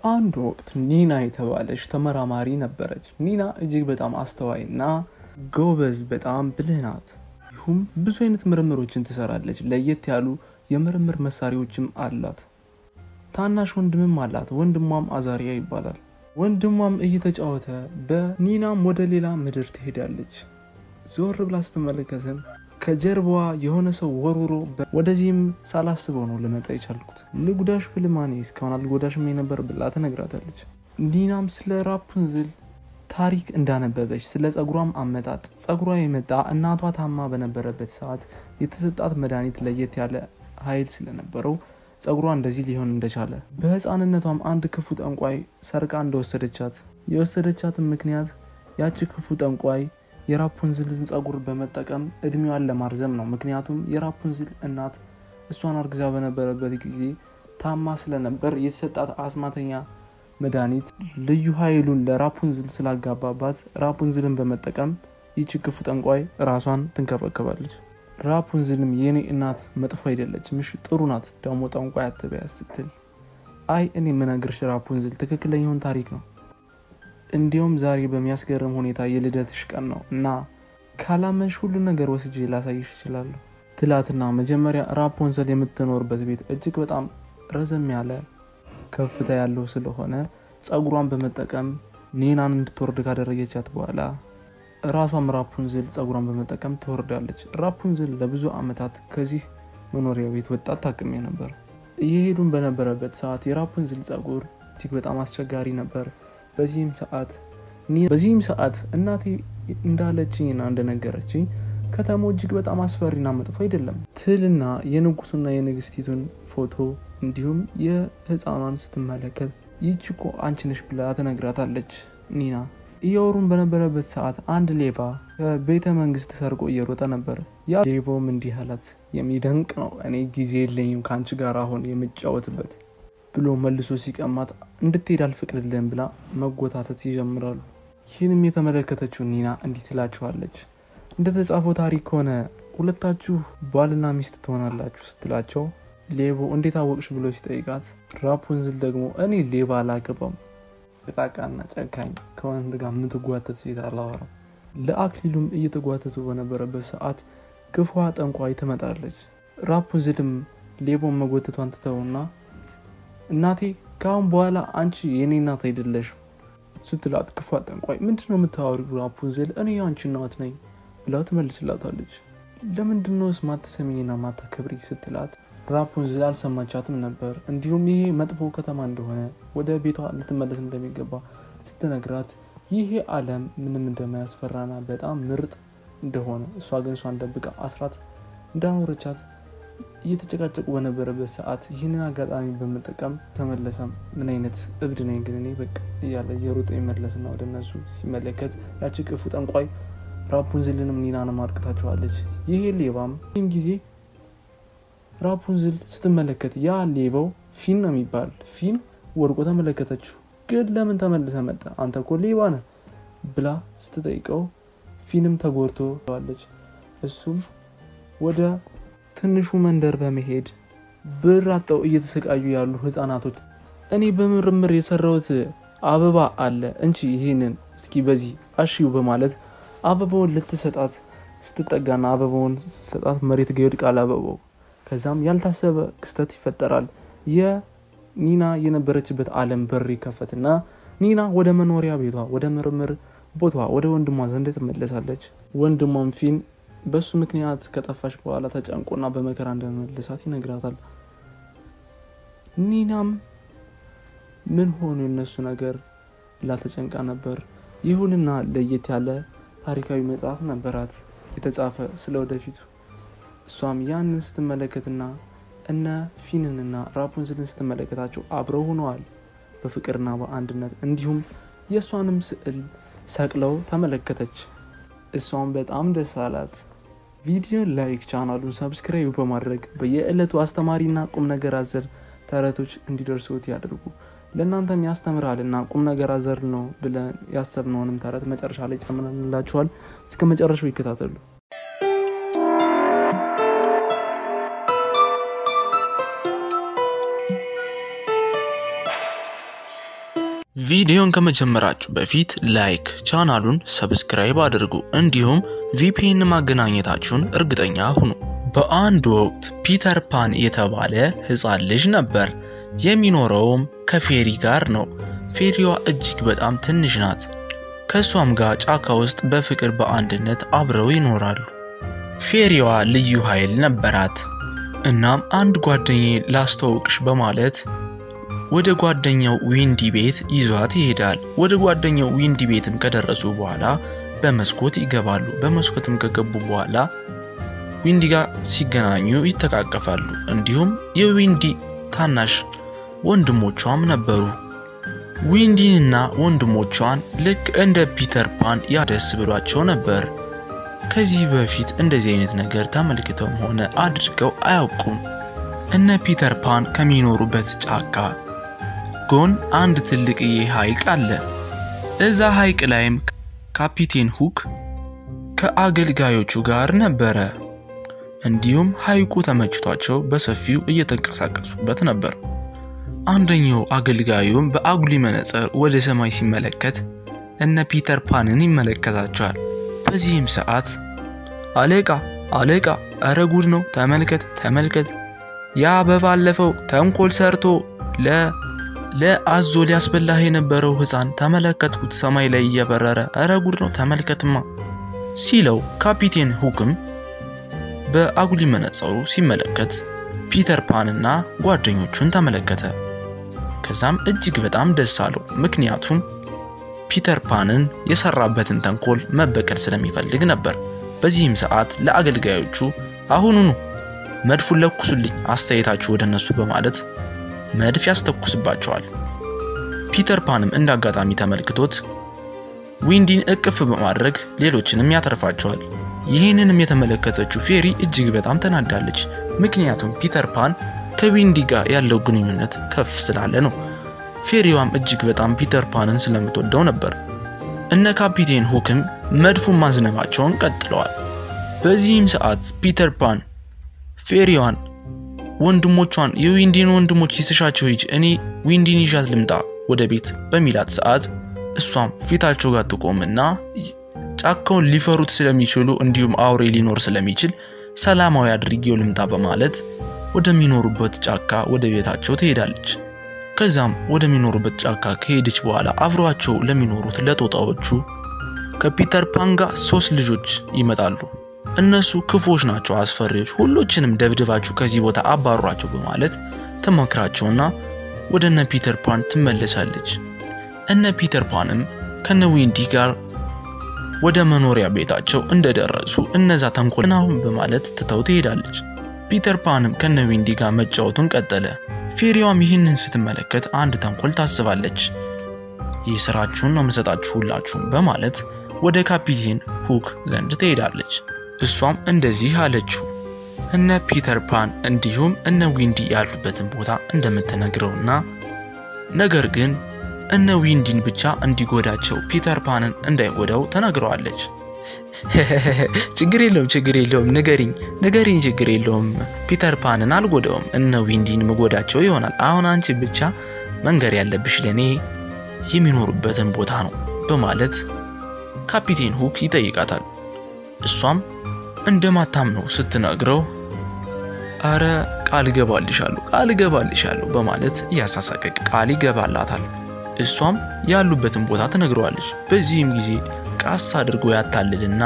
በአንድ ወቅት ኒና የተባለች ተመራማሪ ነበረች። ኒና እጅግ በጣም አስተዋይና ጎበዝ በጣም ብልህ ናት። ይሁም ብዙ አይነት ምርምሮችን ትሰራለች። ለየት ያሉ የምርምር መሳሪያዎችም አሏት። ታናሽ ወንድምም አላት። ወንድሟም አዛሪያ ይባላል። ወንድሟም እየተጫወተ በኒናም ወደ ሌላ ምድር ትሄዳለች። ዞር ብላ ስትመለከትም ከጀርባዋ የሆነ ሰው ወርውሮ ወደዚህም ሳላስበው ነው ልመጣ የቻልኩት። ልጉዳሽ ብልማኔ እስካሁን አልጎዳሽም የነበር ብላ ትነግራታለች። ኒናም ስለ ራፑንዝል ታሪክ እንዳነበበች ስለ ጸጉሯም አመጣጥ ጸጉሯ የመጣ እናቷ ታማ በነበረበት ሰዓት የተሰጣት መድኃኒት ለየት ያለ ኃይል ስለነበረው ጸጉሯ እንደዚህ ሊሆን እንደቻለ በህፃንነቷም አንድ ክፉ ጠንቋይ ሰርቃ እንደወሰደቻት የወሰደቻትን ምክንያት ያቺ ክፉ ጠንቋይ የራፑንዝልን ጸጉር በመጠቀም እድሜዋን ለማርዘም ነው። ምክንያቱም የራፑንዝል እናት እሷን አርግዛ በነበረበት ጊዜ ታማ ስለነበር የተሰጣት አስማተኛ መድኃኒት ልዩ ኃይሉን ለራፑንዝል ስላጋባባት ራፑንዝልን በመጠቀም ይቺ ክፉ ጠንቋይ ራሷን ትንከባከባለች። ራፑንዝልም የኔ እናት መጥፎ አይደለችም፣ እሺ ጥሩ ናት፣ ደግሞ ጠንቋይ አትበያት ስትል አይ እኔ ምነግርሽ ራፑንዝል ትክክለኛውን ታሪክ ነው። እንዲሁም ዛሬ በሚያስገርም ሁኔታ የልደትሽ ቀን ነው እና ካላመንሽ ሁሉ ነገር ወስጄ ላሳይሽ እችላለሁ ትላትና መጀመሪያ ራፑንዝል የምትኖርበት ቤት እጅግ በጣም ረዘም ያለ ከፍታ ያለው ስለሆነ ጸጉሯን በመጠቀም ኒናን እንድትወርድ ካደረገቻት በኋላ ራሷም ራፑንዝል ጸጉሯን በመጠቀም ትወርዳለች። ራፑንዝል ለብዙ አመታት ከዚህ መኖሪያ ቤት ወጣት ታቅሜ ነበር። እየሄዱን በነበረበት ሰዓት የራፑንዝል ጸጉር እጅግ በጣም አስቸጋሪ ነበር። በዚህም ሰዓት እናቴ እንዳለችኝና እንደነገረችኝ ከተማው እጅግ በጣም አስፈሪና መጥፎ አይደለም። ትልና የንጉሱና የንግስቲቱን ፎቶ እንዲሁም የህፃኗን ስትመለከት ይቺኮ አንቺ ነሽ ብላ ትነግራታለች ኒና። እያወሩን በነበረበት ሰዓት አንድ ሌባ ከቤተ መንግስት ሰርቆ እየሮጠ ነበር። ያ ሌባውም እንዲህ አላት፣ የሚደንቅ ነው፣ እኔ ጊዜ የለኝም ካንቺ ጋር አሁን የምጫወትበት ብሎ መልሶ ሲቀማት እንድትሄድ አልፈቅድልህም ብላ መጎታተት ይጀምራሉ። ይህንም የተመለከተችው ኒና እንዲህ ትላቸዋለች፣ እንደተጻፈው ታሪክ ሆነ ሁለታችሁ ባልና ሚስት ትሆናላችሁ ስትላቸው ሌባው እንዴት አወቅሽ ብሎ ሲጠይቃት ራፑንዝል ደግሞ እኔ ሌባ አላገባም፣ በጣቃና ጨካኝ ከወንድ ጋር የምትጓተት ሴት አላወራም። ለአክሊሉም እየተጓተቱ በነበረበት ሰዓት ክፉ ጠንቋይ ትመጣለች። ራፑንዝልም ሌባውን መጎተቷን ትተውና እናቴ ካሁን በኋላ አንቺ የኔ እናት አይደለሽም ስትላት ክፉ ጠንቋይ ምንድነው የምታወሪው ራፑንዝል እኔ አንቺ እናት ነኝ ብላ ትመልስላታለች። ለምንድነውስ ማትሰሚኝና ማታከብሪ ስትላት ራፑንዝል አልሰማቻትም ነበር። እንዲሁም ይሄ መጥፎ ከተማ እንደሆነ ወደ ቤቷ ልትመለስ እንደሚገባ ስትነግራት ይሄ ዓለም ምንም እንደማያስፈራና በጣም ምርጥ እንደሆነ እሷ ግን እሷን ደብቃ አስራት እንዳኖረቻት እየተጨቃጨቁ በነበረበት ሰዓት ይህንን አጋጣሚ በመጠቀም ተመለሰም። ምን አይነት እብድ ነኝ ግን እኔ በቃ እያለ የሮጠ ይመለስና ወደ እነሱ ሲመለከት ያቺ ክፉ ጠንቋይ ራፑንዝልንም ኒናንም አጥቅታቸዋለች። ይሄ ሌባም ይህን ጊዜ ራፑንዝል ስትመለከት ያ ሌባው ፊን ነው የሚባል ፊን ወርቆ ተመለከተችው። ግን ለምን ተመልሰ መጣ አንተ እኮ ሌባ ነህ ብላ ስትጠይቀው ፊንም ተጎርቶ ዋለች። እሱም ወደ ትንሹ መንደር በመሄድ ብር አጣው እየተሰቃዩ ያሉ ህፃናቶች እኔ በምርምር የሰራውት አበባ አለ እንጂ ይሄንን እስኪ በዚህ አሽዩ በማለት አበባውን ልትሰጣት ስትጠጋና አበባውን ስትሰጣት መሬት ጋር ይወድቃል አበባው። ከዛም ያልታሰበ ክስተት ይፈጠራል። የኒና የነበረችበት ዓለም በር ይከፈትና ኒና ወደ መኖሪያ ቤቷ ወደ ምርምር ቦታዋ ወደ ወንድሟ ዘንድ ትመለሳለች። ወንድሟም ፊን በሱ ምክንያት ከጠፋሽ በኋላ ተጨንቆና በመከራ እንደመለሳት ይነግራታል። ኒናም ምን ሆኖ እነሱ ነገር ብላ ተጨንቃ ነበር። ይሁንና ለየት ያለ ታሪካዊ መጽሐፍ ነበራት የተጻፈ ስለወደፊቱ። እሷም ያንን ስትመለከትና እነ ፊንንና ራፑንዝልን ስትመለከታቸው አብረው ሆነዋል በፍቅርና በአንድነት። እንዲሁም የሷንም ስዕል ሰቅለው ተመለከተች። እሷም በጣም ደስ አላት። ቪዲዮ ላይክ ቻናሉን ሰብስክራይብ በማድረግ በየዕለቱ አስተማሪና ቁም ነገር አዘል ተረቶች እንዲደርሱት ያድርጉ። ለእናንተም ያስተምራልና ቁም ነገር አዘል ነው ብለን ያሰብነውንም ተረት መጨረሻ ላይ ጨምረንላችኋል። እስከ መጨረሻው ይከታተሉ። ቪዲዮን ከመጀመራችሁ በፊት ላይክ ቻናሉን ሰብስክራይብ አድርጉ እንዲሁም VPN ማገናኘታችሁን እርግጠኛ ሁኑ። በአንድ ወቅት ፒተር ፓን የተባለ ህፃን ልጅ ነበር። የሚኖረውም ከፌሪ ጋር ነው። ፌሪዋ እጅግ በጣም ትንሽ ናት። ከሷም ጋር ጫካ ውስጥ በፍቅር በአንድነት አብረው ይኖራሉ። ፌሪዋ ልዩ ኃይል ነበራት። እናም አንድ ጓደኛዬ ላስተዋውቅሽ በማለት ወደ ጓደኛው ዊንዲ ቤት ይዟት ይሄዳል። ወደ ጓደኛው ዊንዲ ቤትም ከደረሱ በኋላ በመስኮት ይገባሉ። በመስኮትም ከገቡ በኋላ ዊንዲ ጋር ሲገናኙ ይተቃቀፋሉ። እንዲሁም የዊንዲ ታናሽ ወንድሞቿም ነበሩ። ዊንዲንና ወንድሞቿን ልክ እንደ ፒተር ፓን ያደስ ብሏቸው ነበር። ከዚህ በፊት እንደዚህ አይነት ነገር ተመልክተውም ሆነ አድርገው አያውቁም። እነ ፒተር ፓን ከሚኖሩበት ጫካ ጎን አንድ ትልቅዬ ሐይቅ አለ። እዛ ሐይቅ ላይም ካፒቴን ሁክ ከአገልጋዮቹ ጋር ነበረ። እንዲሁም ሐይቁ ተመችቷቸው በሰፊው እየተንቀሳቀሱበት ነበር። አንደኛው አገልጋዩም በአጉሊ መነጽር ወደ ሰማይ ሲመለከት እነ ፒተር ፓንን ይመለከታቸዋል። በዚህም ሰዓት አለቃ አረ ጉድ ነው ተመልከት ያ በባለፈው ተንኮል ሰርቶ ለአዞ ሊያስበላህ የነበረው ህፃን ተመለከትኩት ሰማይ ላይ እየበረረ አረ ጉድ ነው ተመልከትማ ሲለው ካፒቴን ሁክም በአጉሊ መነጽሩ ሲመለከት ፒተር ፓንና ጓደኞቹን ተመለከተ። ከዛም እጅግ በጣም ደስ አለው። ምክንያቱም ፒተር ፓንን የሰራበትን ተንኮል መበቀል ስለሚፈልግ ነበር። በዚህም ሰዓት ለአገልጋዮቹ አሁኑኑ መድፉን ለኩሱልኝ አስተያየታችሁ ወደነሱ በማለት መድፍ ያስተኩስባቸዋል። ፒተር ፓንም እንዳጋጣሚ ተመልክቶት ዊንዲን እቅፍ በማድረግ ሌሎችንም ያተርፋቸዋል። ይህንንም የተመለከተችው ፌሪ እጅግ በጣም ተናዳለች። ምክንያቱም ፒተር ፓን ከዊንዲ ጋር ያለው ግንኙነት ከፍ ስላለ ነው። ፌሪዋም እጅግ በጣም ፒተር ፓንን ስለምትወደው ነበር። እነ ካፒቴን ሁክም መድፉን ማዝነባቸውን ቀጥለዋል። በዚህም ሰዓት ፒተር ፓን ፌሪዋን ወንድሞቿን የዊንዲን ወንድሞች ይስሻቸው ሂጅ እኔ ዊንዲን ይዣት ልምጣ ወደ ቤት በሚላት ሰዓት እሷም ፊታቸው ጋር ትቆምና ጫካውን ሊፈሩት ስለሚችሉ እንዲሁም አውሬ ሊኖር ስለሚችል ሰላማዊ አድርጌው ልምጣ በማለት ወደሚኖሩበት ጫካ ወደ ቤታቸው ትሄዳለች። ከዛም ወደሚኖሩበት ጫካ ከሄደች በኋላ አብሯቸው ለሚኖሩት ለጦጣዎቹ ከፒተር ፓን ጋር 3 ልጆች ይመጣሉ። እነሱ ክፎች ናቸው፣ አስፈሪዎች፣ ሁሉንም ደብድባችሁ ከዚህ ቦታ አባሯቸው በማለት ተመክራቸውና ወደነ ፒተር ፓን ትመለሳለች። እነ ፒተር ፓንም ከነ ዊንዲ ጋር ወደ መኖሪያ ቤታቸው እንደደረሱ እነዛ ተንኮልናውን በማለት ትተው ትሄዳለች። ፒተር ፓንም ከነ ዊንዲ ጋር መጫወቱን ቀጠለ። ፌሪዋም ይህንን ስትመለከት አንድ ተንኮል ታስባለች። ይስራችሁን ነው መሰጣችሁ ሁላችሁም በማለት ወደ ካፒቴን ሁክ ዘንድ ትሄዳለች። እሷም እንደዚህ አለችው እነ ፒተር ፓን እንዲሁም እነ ዊንዲ ያሉበትን ቦታ እንደምትነግረውና ነገር ግን እነ ዊንዲን ብቻ እንዲጎዳቸው ፒተር ፓንን እንዳይጎዳው ተናግረዋለች። ችግር የለውም ንገሪኝ ችግር የለውም ፒተር ፓንን አልጎዳውም እነ ዊንዲን መጎዳቸው ይሆናል። አሁን አንቺ ብቻ መንገር ያለብሽ ለኔ የሚኖሩበትን ቦታ ነው በማለት ካፒቴን ሁክ ይጠይቃታል። እሷም እንደማታምነው ስትነግረው አረ ቃል ገባልሻለሁ በማለት ያሳሳቀቅ ቃል ይገባላታል። እሷም ያሉበትን ቦታ ትነግረዋለች። በዚህም ጊዜ ቃስ አድርጎ ያታልልና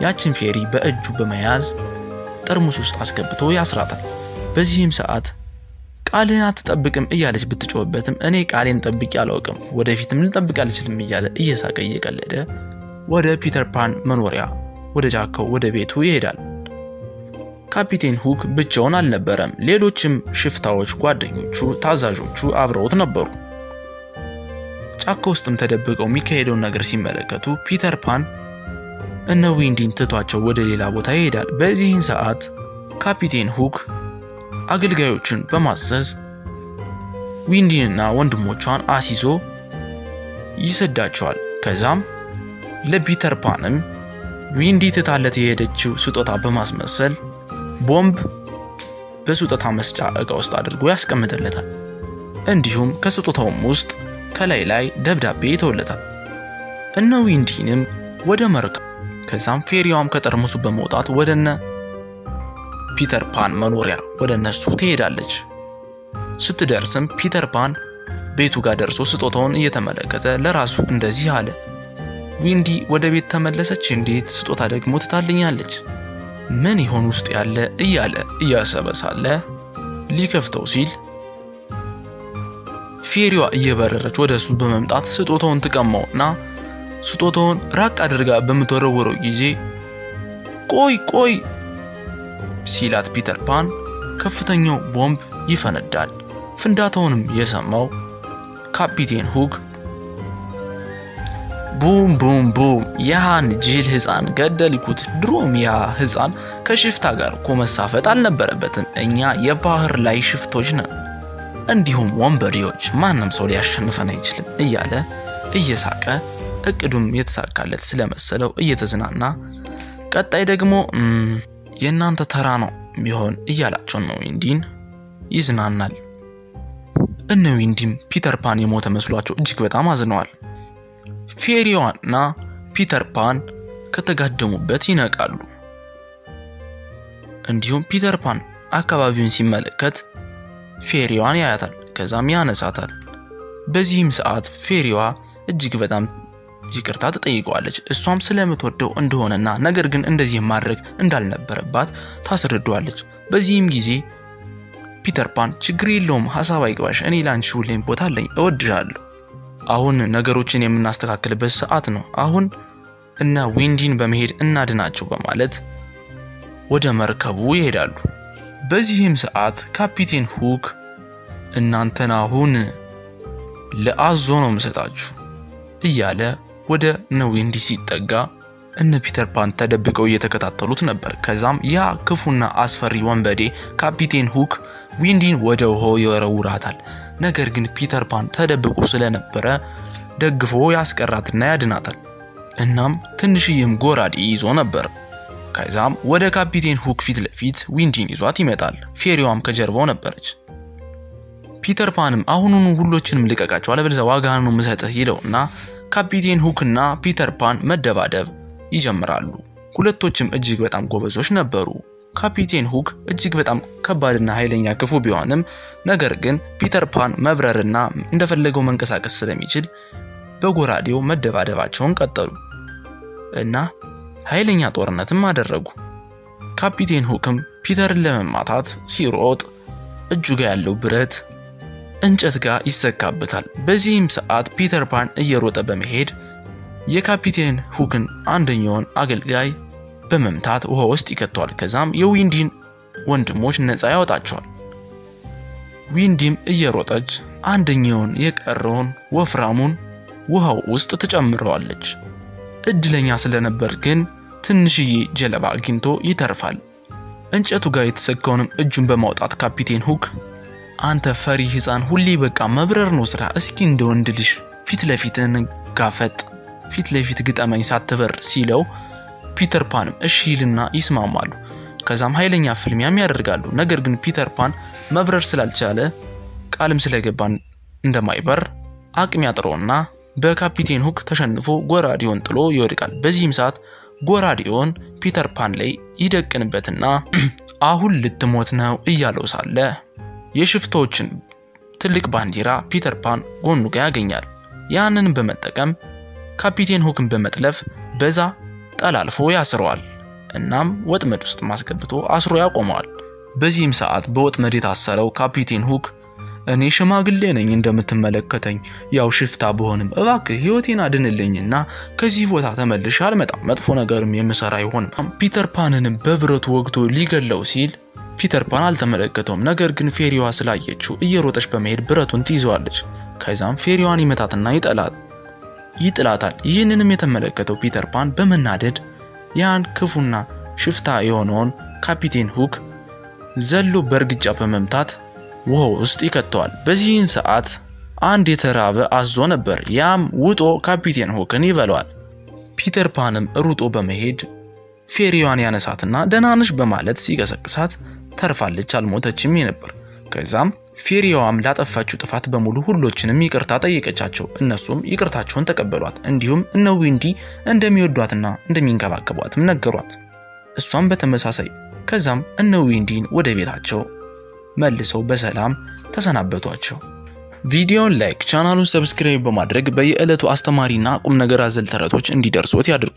ያችን ፌሪ በእጁ በመያዝ ጠርሙስ ውስጥ አስገብቶ ያስራታል። በዚህም ሰዓት ቃልን አትጠብቅም እያለች ብትጮህበትም እኔ ቃሌን ጠብቄ አላውቅም ወደፊትም ልጠብቅ አልችልም እያለ እየሳቀ እየቀለደ ወደ ፒተር ፓን መኖሪያ ወደ ጫካው ወደ ቤቱ ይሄዳል። ካፒቴን ሁክ ብቻውን አልነበረም። ሌሎችም ሽፍታዎች ጓደኞቹ ታዛዦቹ አብረውት ነበሩ። ጫካ ውስጥም ተደብቀው የሚካሄደውን ነገር ሲመለከቱ ፒተር ፓን እነ ዊንዲን ትቷቸው ወደ ሌላ ቦታ ይሄዳል። በዚህን ሰዓት ካፒቴን ሁክ አገልጋዮችን በማዘዝ ዊንዲንና ወንድሞቿን አሲዞ ይሰዳቸዋል። ከዛም ለፒተር ፓንም ዊንዲ ትታለት የሄደችው ስጦታ በማስመሰል ቦምብ በስጦታ መስጫ እቃ ውስጥ አድርጎ ያስቀምጥለታል። እንዲሁም ከስጦታውም ውስጥ ከላይ ላይ ደብዳቤ ይተውለታል። እነ ዊንዲንም ወደ መርከብ ከዛም ፌሪዋም ከጠርሙሱ በመውጣት ወደነ ፒተር ፓን መኖሪያ ወደነሱ ትሄዳለች። ስትደርስም ፒተር ፓን ቤቱ ጋር ደርሶ ስጦታውን እየተመለከተ ለራሱ እንደዚህ አለ። ዊንዲ ወደ ቤት ተመለሰች፣ እንዴት ስጦታ ደግሞ ትታልኛለች? ምን ይሆን ውስጥ ያለ እያለ እያሰበሳለ ሊከፍተው ሲል ፌሪዋ እየበረረች ወደሱ በመምጣት ስጦታውን ትቀማውና ስጦታውን ራቅ አድርጋ በመተወረወረው ጊዜ ቆይ ሲላት ፒተር ፓን ከፍተኛው ቦምብ ይፈነዳል። ፍንዳታውንም የሰማው ካፒቴን ሁክ ቡም ቡም ቡም ያን ጅል ህፃን ገደልኩት። ድሮም ያ ህፃን ከሽፍታ ጋር መሳፈጥ አልነበረበትም። እኛ የባህር ላይ ሽፍቶች ነን፣ እንዲሁም ወንበዴዎች፣ ማንም ሰው ሊያሸንፈን አይችልም እያለ እየሳቀ እቅዱም የተሳካለት ስለመሰለው እየተዝናና ቀጣይ ደግሞ የናንተ ተራ ነው ቢሆን እያላቸው ነው ዊንዲን ይዝናናል። እነ ዊንዲም ፒተር ፓን የሞተ መስሏቸው እጅግ በጣም አዝነዋል። ፌሪዋና ፒተር ፓን ከተጋደሙበት ይነቃሉ። እንዲሁም ፒተር ፓን አካባቢውን ሲመለከት ፌሪዋን ያያታል፣ ከዛም ያነሳታል። በዚህም ሰዓት ፌሪዋ እጅግ በጣም ይቅርታ ትጠይቀዋለች። እሷም ስለምትወደው እንደሆነና ነገር ግን እንደዚህ ማድረግ እንዳልነበረባት ታስረዳዋለች። በዚህም ጊዜ ፒተር ፓን ችግር የለውም ሐሳብ አይግባሽ፣ እኔ ላንቺ ሁሌም ቦታ አለኝ፣ እወድሻለሁ። አሁን ነገሮችን የምናስተካክልበት ሰዓት ነው። አሁን እና ዊንዲን በመሄድ እናድናቸው በማለት ወደ መርከቡ ይሄዳሉ። በዚህም ሰዓት ካፒቴን ሁክ እናንተን አሁን ለአዞ ነው መሰጣችሁ እያለ ወደ ዊንዲ ሲጠጋ እነ ፒተር ፓን ተደብቀው እየተከታተሉት ነበር። ከዛም ያ ክፉና አስፈሪ ወንበዴ ካፒቴን ሁክ ዊንዲን ወደ ውሃው ይወረውራታል። ነገር ግን ፒተር ፓን ተደብቆ ስለነበረ ደግፎ ያስቀራትና ያድናታል። እናም ትንሽዬም ጎራዴ ይዞ ነበር። ከዛም ወደ ካፒቴን ሁክ ፊት ለፊት ዊንዲን ይዟት ይመጣል። ፌሪዋም ከጀርባው ነበረች። ፒተር ፓንም አሁኑኑ ሁሎችንም ልቀቃቸው አለበለዚያ ዋጋህን ነው የምሰጥህ ይለውና ካፒቴን ሁክና ፒተር ፓን መደባደብ ይጀምራሉ። ሁለቶችም እጅግ በጣም ጎበዞች ነበሩ። ካፒቴን ሁክ እጅግ በጣም ከባድና ኃይለኛ ክፉ ቢሆንም ነገር ግን ፒተር ፓን መብረርና እንደፈለገው መንቀሳቀስ ስለሚችል በጎራዴው መደባደባቸውን ቀጠሉ እና ኃይለኛ ጦርነትም አደረጉ። ካፒቴን ሁክም ፒተርን ለመማታት ሲሮጥ እጁ ጋር ያለው ብረት እንጨት ጋር ይሰካበታል። በዚህም ሰዓት ፒተር ፓን እየሮጠ በመሄድ የካፒቴን ሁክን አንደኛውን አገልጋይ በመምታት ውሃ ውስጥ ይከተዋል። ከዛም የዊንዲን ወንድሞች ነፃ ያወጣቸዋል። ዊንዲም እየሮጠች አንደኛውን የቀረውን ወፍራሙን ውሃው ውስጥ ተጨምረዋለች። እድለኛ ስለነበር ግን ትንሽዬ ጀለባ አግኝቶ ይተርፋል። እንጨቱ ጋር የተሰካውንም እጁን በማውጣት ካፒቴን ሁክ አንተ ፈሪ ህፃን ሁሌ በቃ መብረር ነው ስራ፣ እስኪ እንደ ወንድ ልጅ ፊት ለፊት እንጋፈጥ፣ ፊት ለፊት ግጠመኝ ሳትበር ሲለው ፒተር ፓንም እሺ ይልና ይስማማሉ። ከዛም ኃይለኛ ፍልሚያም ያደርጋሉ። ነገር ግን ፒተር ፓን መብረር ስላልቻለ ቃልም ስለገባን እንደማይበር አቅም ያጥረውና በካፒቴን ሁክ ተሸንፎ ጎራዴውን ጥሎ ይወድቃል። በዚህም ሰዓት ጎራዴውን ፒተር ፓን ላይ ይደቅንበትና አሁን ልትሞት ነው እያለው ሳለ የሽፍቶችን ትልቅ ባንዲራ ፒተር ፓን ጎኑ ጋር ያገኛል። ያንንም በመጠቀም ካፒቴን ሁክን በመጥለፍ በዛ ጠላልፎ ያስረዋል። እናም ወጥመድ ውስጥ ማስገብቶ አስሮ ያቆመዋል። በዚህም ሰዓት በወጥመድ የታሰረው ካፒቴን ሁክ እኔ ሽማግሌ ነኝ እንደምትመለከተኝ፣ ያው ሽፍታ በሆንም እባክህ ህይወቴን አድንልኝና ከዚህ ቦታ ተመልሼ አልመጣም፣ መጥፎ ነገርም የምሰራ አይሆንም። ፒተር ፓንንም በብረቱ ወግቶ ሊገለው ሲል ፒተር ፓን አልተመለከተውም። ነገር ግን ፌሪዋ ስላየችው እየሮጠች በመሄድ ብረቱን ትይዘዋለች። ከዛም ፌሪዋን ይመታትና ይጥላታል። ይህንንም የተመለከተው ፒተር ፓን በመናደድ ያን ክፉና ሽፍታ የሆነውን ካፒቴን ሁክ ዘሎ በርግጫ በመምታት ውሃው ውስጥ ይከተዋል። በዚህም ሰዓት አንድ የተራበ አዞ ነበር። ያም ውጦ ካፒቴን ሁክን ይበላዋል። ፒተር ፓንም ሩጦ በመሄድ ፌሪዋን ያነሳትና ደናንሽ በማለት ሲገሰቅሳት ተርፋለች፣ አልሞተችም ነበር። ከዛም ፌሪያዋም ላጠፋችው ጥፋት በሙሉ ሁሎችንም ይቅርታ ጠየቀቻቸው። እነሱም ይቅርታቸውን ተቀበሏት። እንዲሁም እነ ዊንዲ እንደሚወዷትና እንደሚንከባከቧትም ነገሯት። እሷም በተመሳሳይ። ከዛም እነ ዊንዲን ወደ ቤታቸው መልሰው በሰላም ተሰናበቷቸው። ቪዲዮውን ላይክ፣ ቻናሉን ሰብስክራይብ በማድረግ በየዕለቱ አስተማሪና ቁም ነገር አዘል ተረቶች እንዲደርሱት ያድርጉ።